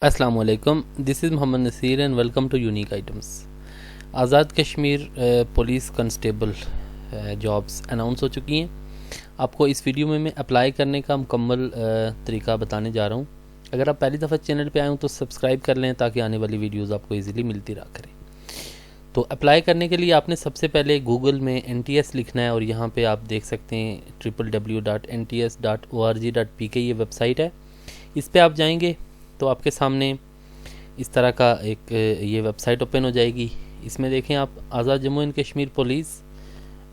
अस्सलाम वालेकुम, this is Mohammad Naseer and welcome to unique items. Azad Kashmir police constable jobs announce हो चुकी हैं। आपको इस वीडियो में मैं अप्लाई करने का मुकम्मल तरीका बताने जा रहा हूं। अगर आप पहली दफ़ा चैनल पे आए हो तो सब्सक्राइब कर लें ताकि आने वाली वीडियोस आपको इजीली मिलती रहा करें। तो अप्लाई करने के लिए आपने सबसे पहले गूगल में NTS लिखना है और यहाँ पे आप देख सकते हैं www.nts.org.pk ये वेबसाइट है। इस पर आप जाएंगे तो आपके सामने इस तरह का एक ये वेबसाइट ओपन हो जाएगी। इसमें देखें आप Azad Jammu and Kashmir police,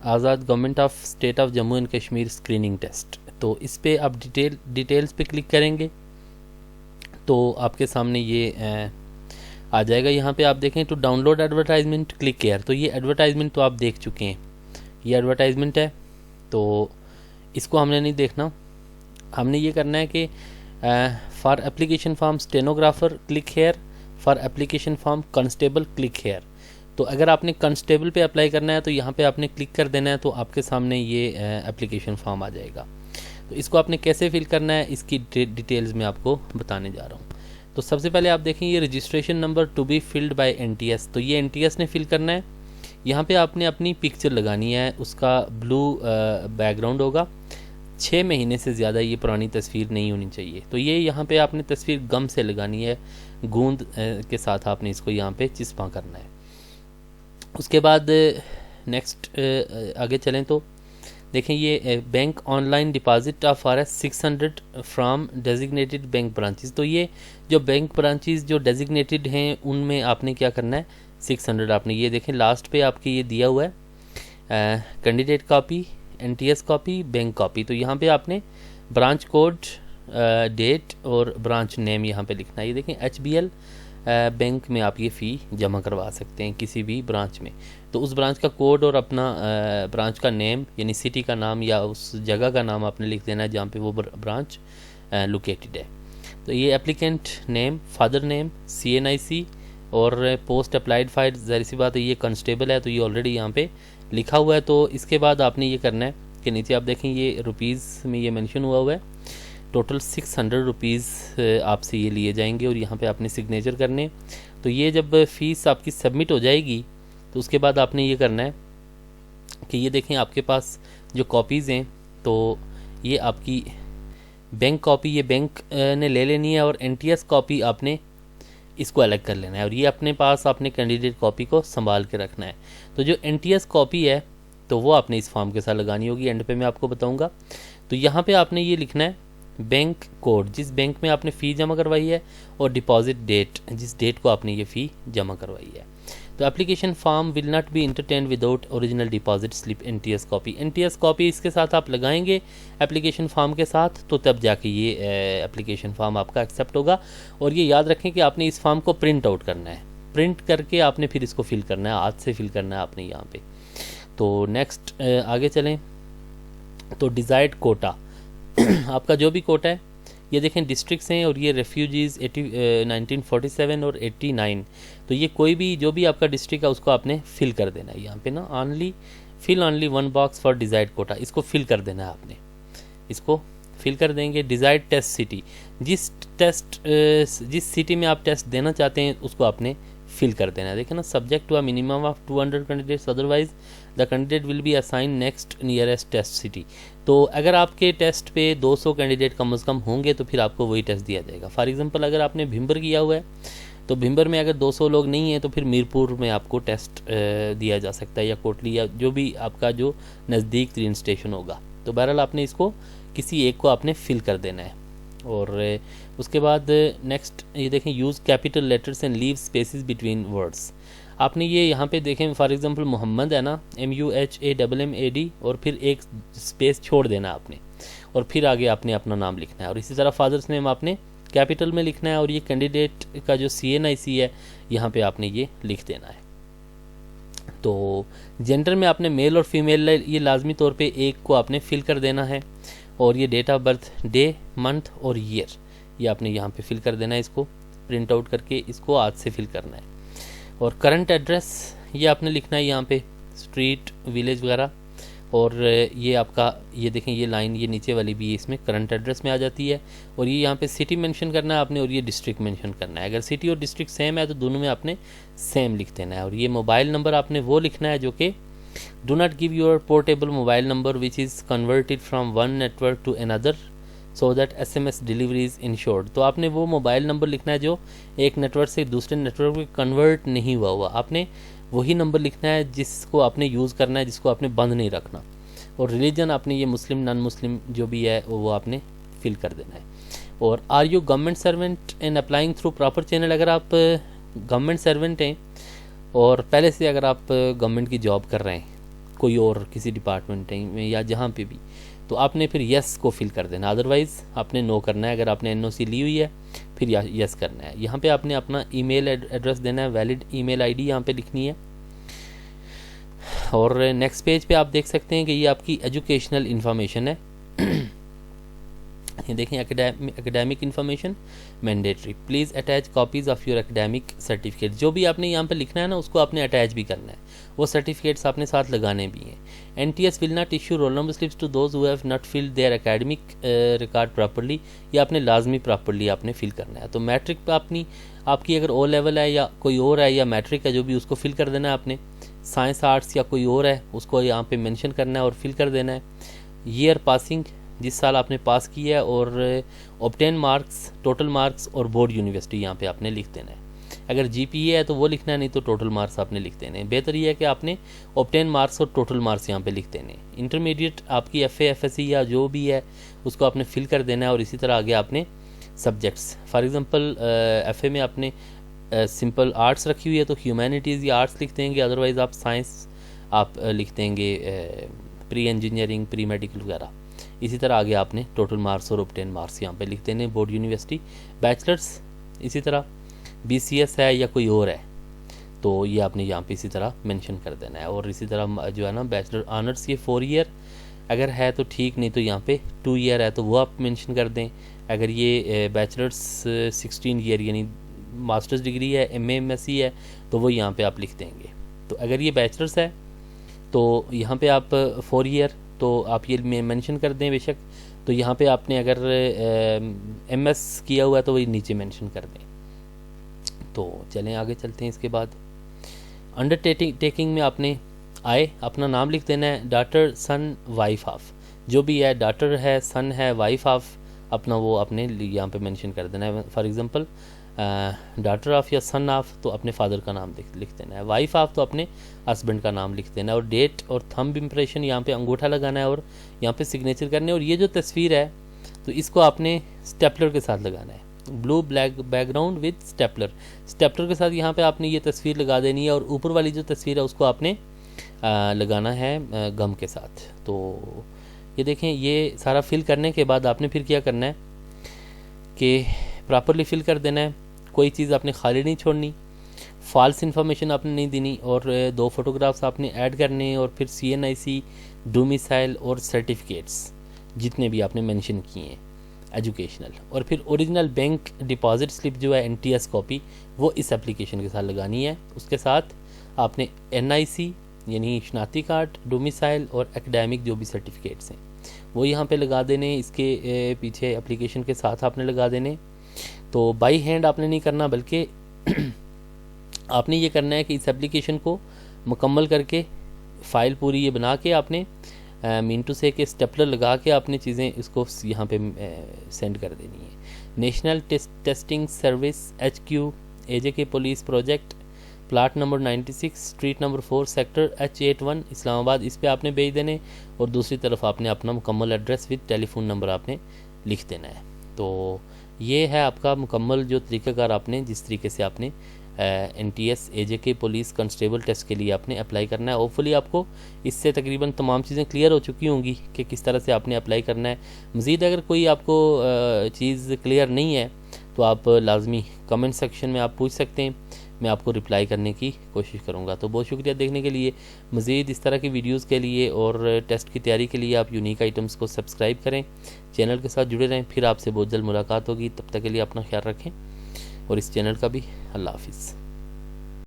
Azad government of state of Jammu and Kashmir screening test. तो इस पर आप डिटेल्स पे क्लिक करेंगे तो आपके सामने ये आ जाएगा। यहाँ पे आप देखें तो डाउनलोड एडवर्टाइजमेंट क्लिक केयर। तो ये एडवर्टाइजमेंट तो आप देख चुके हैं, ये एडवर्टाइजमेंट है तो इसको हमने नहीं देखना। हमने ये करना है कि for application form stenographer click here, for application form constable click here. तो अगर आपने कांस्टेबल पे अप्लाई करना है तो यहाँ पे आपने क्लिक कर देना है तो आपके सामने ये एप्लीकेशन फॉर्म आ जाएगा। तो इसको आपने कैसे फिल करना है इसकी डिटेल्स में आपको बताने जा रहा हूँ। तो सबसे पहले आप देखें ये registration number to be filled by NTS। तो ये NTS ने फिल करना है। यहाँ पे आपने अपनी पिक्चर लगानी है, उसका ब्लू बैकग्राउंड होगा। 6 महीने से ज़्यादा ये पुरानी तस्वीर नहीं होनी चाहिए। तो ये यहाँ पे आपने तस्वीर गम से लगानी है, गूंद के साथ आपने इसको यहाँ पे चिपका करना है। उसके बाद नेक्स्ट आगे चलें तो देखें ये bank online deposit of RS 600 from designated bank branches. तो ये जो बैंक ब्रांचेस जो डेजिग्नेटेड हैं उनमें आपने क्या करना है, 600 आपने ये देखें लास्ट पे आपके ये दिया हुआ है candidate copy, NTS copy, bank copy. तो यहाँ पे आपने ब्रांच कोड, डेट और ब्रांच नेम यहाँ पे लिखना है। ये देखें HBL बैंक में आप ये फ़ी जमा करवा सकते हैं किसी भी ब्रांच में। तो उस ब्रांच का कोड और अपना ब्रांच का नेम यानी सिटी का नाम या उस जगह का नाम आपने लिख देना है जहाँ पे वो ब्रांच लोकेटेड है। तो ये applicant name, father name, CNIC और पोस्ट अप्लाइड फाइल, ज़ाहिर सी बात है ये कांस्टेबल है तो ये ऑलरेडी यहाँ पे लिखा हुआ है। तो इसके बाद आपने ये करना है कि नीचे आप देखें ये रुपीज़ में ये मेंशन हुआ है, टोटल 600 रुपीज़ आपसे ये लिए जाएंगे और यहाँ पे आपने सिग्नेचर करने। तो ये जब फ़ीस आपकी सबमिट हो जाएगी तो उसके बाद आपने ये करना है कि ये देखें आपके पास जो कॉपीज़ हैं तो ये आपकी बैंक कॉपी ये बैंक ने ले लेनी है और NTS कॉपी आपने इसको अलग कर लेना है और ये अपने पास आपने कैंडिडेट कॉपी को संभाल के रखना है। तो जो NTS कॉपी है तो वो आपने इस फॉर्म के साथ लगानी होगी, एंड पे मैं आपको बताऊंगा। तो यहाँ पे आपने ये लिखना है बैंक कोड, जिस बैंक में आपने फ़ी जमा करवाई है, और डिपॉजिट डेट, जिस डेट को आपने ये फ़ी जमा करवाई है। तो application form will not be entertain without original deposit slip NTS copy. NTS copy इसके साथ आप लगाएंगे एप्लीकेशन फॉर्म के साथ तो तब जाके ये एप्लीकेशन फॉर्म आपका एक्सेप्ट होगा। और ये याद रखें कि आपने इस फॉर्म को प्रिंट आउट करना है, प्रिंट करके आपने फिर इसको फिल करना है, हाथ से फिल करना है आपने यहाँ पे। तो नेक्स्ट आगे चलें तो डिज़ायर्ड कोटा आपका जो भी कोटा है, ये देखें डिस्ट्रिक्ट्स हैं और ये रेफ्यूजीज़ 1947 और 89। तो ये कोई भी जो भी आपका डिस्ट्रिक्ट है उसको आपने फिल कर देना है यहाँ पे ना, fill only 1 box for desired quota, इसको फिल कर देना है आपने, इसको फिल कर देंगे। डिज़ायर्ड टेस्ट सिटी, जिस सिटी में आप टेस्ट देना चाहते हैं उसको आपने फिल कर देना है। देखें ना, subject to a minimum of 200 candidates, otherwise the candidate will be assigned next nearest test city. तो अगर आपके टेस्ट पे 200 कैंडिडेट कम से कम होंगे तो फिर आपको वही टेस्ट दिया जाएगा। फॉर एग्जांपल अगर आपने भिंबर किया हुआ है तो भिंबर में अगर 200 लोग नहीं हैं तो फिर मीरपुर में आपको टेस्ट दिया जा सकता है, या कोटली, या जो भी आपका जो नज़दीक तरीन स्टेशन होगा। तो बहरहाल आपने इसको किसी एक को आपने फिल कर देना है। और उसके बाद नेक्स्ट ये देखें use capital letters and leave spaces between words. आपने ये यहाँ पे देखें फॉर एग्जांपल मोहम्मद है ना, MUHAMMAD, और फिर एक स्पेस छोड़ देना आपने और फिर आगे आपने अपना नाम लिखना है। और इसी तरह फादर्स नेम आपने कैपिटल में लिखना है और ये कैंडिडेट का जो CNIC है यहाँ पे आपने ये लिख देना है। तो जेंडर में आपने मेल और फीमेल ये लाजमी तौर पे एक को आपने फिल कर देना है। और ये date of birth, day, month और ईयर ये आपने यहाँ पे फिल कर देना है, इसको प्रिंट आउट करके इसको हाथ से फिल करना है। और करंट एड्रेस ये आपने लिखना है यहाँ पे, स्ट्रीट, विलेज वगैरह। और ये आपका ये देखें ये लाइन ये नीचे वाली भी इसमें करंट एड्रेस में आ जाती है। और ये यहाँ पे सिटी मेंशन करना है आपने और ये डिस्ट्रिक्ट मेंशन करना है। अगर सिटी और डिस्ट्रिक्ट सेम है तो दोनों में आपने सेम लिख देना है। और ये मोबाइल नंबर आपने वो लिखना है जो कि do not give your portable mobile number which is converted from one network to another so that SMS delivery is ensured. तो आपने वो मोबाइल नंबर लिखना है जो एक नेटवर्क से दूसरे नेटवर्क में कन्वर्ट नहीं हुआ आपने वही नंबर लिखना है जिसको आपने यूज़ करना है, जिसको आपने बंद नहीं रखना। और रिलीजन आपने ये मुस्लिम नॉन मुस्लिम जो भी है वो आपने फिल कर देना है। और are you government servant and applying through proper channel, अगर आप गवर्नमेंट सर्वेंट हैं और पहले से अगर आप गवर्नमेंट की जॉब कर रहे हैं कोई और किसी डिपार्टमेंट में या जहाँ पे भी, तो आपने फिर यस को फिल कर देना, अदरवाइज़ आपने नो करना है। अगर आपने NOC ली हुई है फिर यस करना है। यहाँ पे आपने अपना ईमेल एड्रेस देना है, वैलिड ईमेल आईडी यहाँ पे लिखनी है। और नेक्स्ट पेज पे आप देख सकते हैं कि ये आपकी एजुकेशनल इन्फॉर्मेशन है। ये देखें academic information mandatory, please attach copies of your academic certificate. जो भी आपने यहाँ पे लिखना है ना उसको आपने अटैच भी करना है, वो सर्टिफिकेट्स आपने साथ लगाने भी हैं। NTS will not issue roll number slips to those who have not filled their academic record properly, ये आपने लाजमी प्रॉपर्ली आपने फिल करना है। तो मैट्रिक पे आपकी अगर O लेवल है या कोई और है या मैट्रिक है जो भी, उसको फिल कर देना है आपने। साइंस आर्ट्स या कोई और है उसको यहाँ पे मेंशन करना है और फिल कर देना है। ईयर पासिंग, जिस साल आपने पास किया है, और ऑब्टेन मार्क्स, टोटल मार्क्स और बोर्ड यूनिवर्सिटी यहाँ पे आपने लिख देना है। अगर GPA है तो वो लिखना है, नहीं तो टोटल मार्क्स आपने लिख देने हैं। बेहतर ये है कि आपने ऑब्टेन मार्क्स और टोटल मार्क्स यहाँ पे लिख देने हैं। इंटरमीडिएट आपकी FA FSC या जो भी है उसको आपने फिल कर देना है। और इसी तरह आगे आपने सब्जेक्ट्स, फॉर एग्जांपल FA में आपने सिंपल आर्ट्स रखी हुई है तो ह्यूमैनिटीज़ या आर्ट्स लिख देंगे, अदरवाइज़ आप साइंस आप लिख देंगे, प्री इंजीनियरिंग, प्री मेडिकल वगैरह। इसी तरह आगे आपने टोटल मार्क्स और ऑब्टेन मार्क्स यहाँ पे लिख देने। बोर्ड यूनिवर्सिटी, बैचलर्स इसी तरह, BCS है या कोई और है तो ये आपने यहाँ पे इसी तरह मेंशन कर देना है। और इसी तरह जो है ना बैचलर ऑनर्स ये 4 ईयर अगर है तो ठीक, नहीं तो यहाँ पे 2 ईयर है तो वो आप मेंशन कर दें। अगर ये बैचलर्स 16 ईयर यानी मास्टर्स डिग्री है, MA MSc है तो वो यहाँ पे आप लिख देंगे। तो अगर ये बैचलर्स है तो यहाँ पे आप 4 ईयर तो आप ये मेंशन कर दें बेशक। तो यहाँ पे आपने अगर MS किया हुआ है तो वही नीचे मेंशन कर दें। तो चलें आगे चलते हैं। इसके बाद अंडरटेकिंग में आपने अपना नाम लिख देना है, डॉटर सन वाइफ ऑफ, जो भी है डॉटर है, सन है, वाइफ ऑफ, अपना वो अपने यहाँ पे मेंशन कर देना है। फॉर एग्जांपल डॉटर ऑफ या सन ऑफ तो अपने फादर का नाम लिख देना है, वाइफ ऑफ तो अपने हस्बैंड का नाम लिख देना है। और डेट और थंब इम्प्रेशन यहाँ पे अंगूठा लगाना है और यहाँ पे सिग्नेचर करने। और ये जो तस्वीर है तो इसको आपने स्टेपलर के साथ लगाना है, blue black background with stapler के साथ यहाँ पे आपने ये तस्वीर लगा देनी है। और ऊपर वाली जो तस्वीर है उसको आपने लगाना है गम के साथ। तो ये देखें, ये सारा फिल करने के बाद आपने फिर क्या करना है कि प्रॉपरली फिल कर देना है, कोई चीज़ आपने खाली नहीं छोड़नी, फॉल्स इन्फॉर्मेशन आपने नहीं देनी। और 2 फोटोग्राफ्स आपने ऐड करने हैं। और फिर CNIC, डोमिसाइल और सर्टिफिकेट्स जितने भी आपने मेंशन किए हैं एजुकेशनल। और फिर ओरिजिनल बैंक डिपॉजिट स्लिप जो है NTS कॉपी वो इस एप्लीकेशन के साथ लगानी है। उसके साथ आपने NIC यानी शनाख्ती कार्ड, डोमिसाइल और एकेडमिक जो भी सर्टिफिकेट्स हैं वो यहाँ पे लगा देने, इसके पीछे एप्लीकेशन के साथ आपने लगा देने। तो बाई हैंड आपने नहीं करना, बल्कि आपने ये करना है कि इस एप्लीकेशन को मुकम्मल करके फ़ाइल पूरी ये बना के आपने मीन टू से के स्टेपलर लगा के आपने चीज़ें इसको यहाँ पे सेंड कर देनी है। National testing service HQ AJK police project, plot number 96, street number 4, sector H81 Islamabad, इस पे आपने भेज देने। और दूसरी तरफ आपने अपना मुकम्मल एड्रेस विद टेलीफोन नंबर आपने लिख देना है। तो ये है आपका मुकम्मल जो तरीक़ाकार आपने जिस तरीके से आपने NTS AJK police constable test के लिए आपने अप्लाई करना है। होपफुली आपको इससे तकरीबन तमाम चीज़ें क्लियर हो चुकी होंगी कि किस तरह से आपने अप्लाई करना है। मज़ीद अगर कोई आपको चीज़ क्लियर नहीं है तो आप लाजमी कमेंट सेक्शन में आप पूछ सकते हैं, मैं आपको रिप्लाई करने की कोशिश करूँगा। तो बहुत शुक्रिया देखने के लिए। मज़ीद इस तरह की वीडियोज़ के लिए और टेस्ट की तैयारी के लिए आप यूनिक आइटम्स को सब्सक्राइब करें, चैनल के साथ जुड़े रहें। फिर आपसे बहुत जल्द मुलाकात होगी, तब तक के लिए अपना ख्याल रखें और इस चैनल का भी। अल्लाह हाफिज़।